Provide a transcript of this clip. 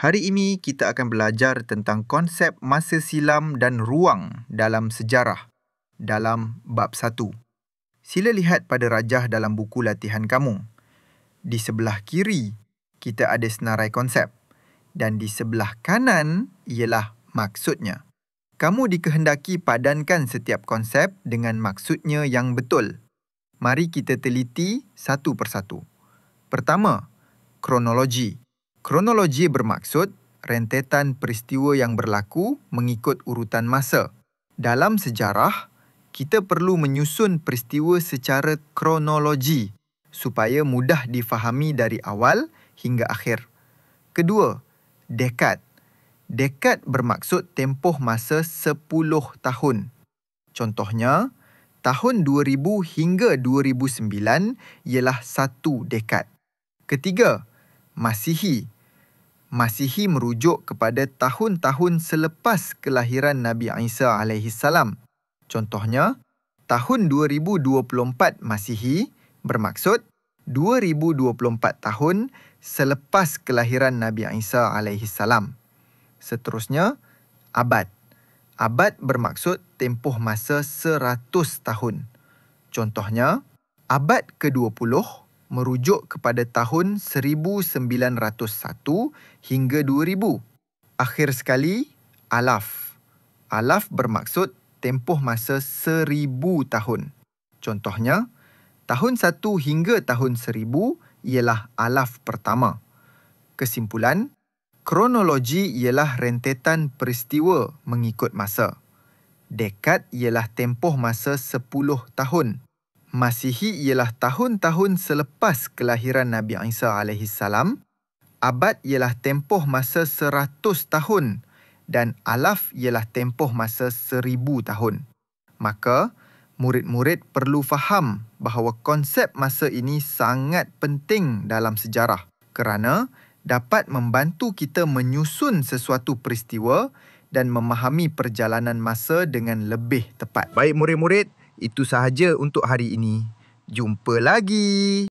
Hari ini kita akan belajar tentang konsep masa silam dan ruang dalam sejarah dalam bab 1. Sila lihat pada rajah dalam buku latihan kamu. Di sebelah kiri, kita ada senarai konsep dan di sebelah kanan ialah maksudnya. Kamu dikehendaki padankan setiap konsep dengan maksudnya yang betul. Mari kita teliti satu persatu. Pertama, kronologi. Kronologi bermaksud rentetan peristiwa yang berlaku mengikut urutan masa. Dalam sejarah, kita perlu menyusun peristiwa secara kronologi supaya mudah difahami dari awal hingga akhir. Kedua, dekad. Dekad bermaksud tempoh masa 10 tahun. Contohnya, tahun 2000 hingga 2009 ialah satu dekad. Ketiga, Masihi. Masihi merujuk kepada tahun-tahun selepas kelahiran Nabi Isa AS. Contohnya, tahun 2024 Masihi bermaksud 2024 tahun selepas kelahiran Nabi Isa AS. Seterusnya, abad. Abad bermaksud tempoh masa 100 tahun. Contohnya, abad ke-20 merujuk kepada tahun 1901 hingga 2000. Akhir sekali, alaf. Alaf bermaksud tempoh masa 1000 tahun. Contohnya, tahun 1 hingga tahun 1000 ialah alaf pertama. Kesimpulan, kronologi ialah rentetan peristiwa mengikut masa. Dekad ialah tempoh masa 10 tahun. Masihi ialah tahun-tahun selepas kelahiran Nabi Isa AS. Abad ialah tempoh masa 100 tahun dan alaf ialah tempoh masa 1000 tahun. Maka, murid-murid perlu faham bahawa konsep masa ini sangat penting dalam sejarah kerana dapat membantu kita menyusun sesuatu peristiwa dan memahami perjalanan masa dengan lebih tepat. Baik murid-murid, itu sahaja untuk hari ini. Jumpa lagi.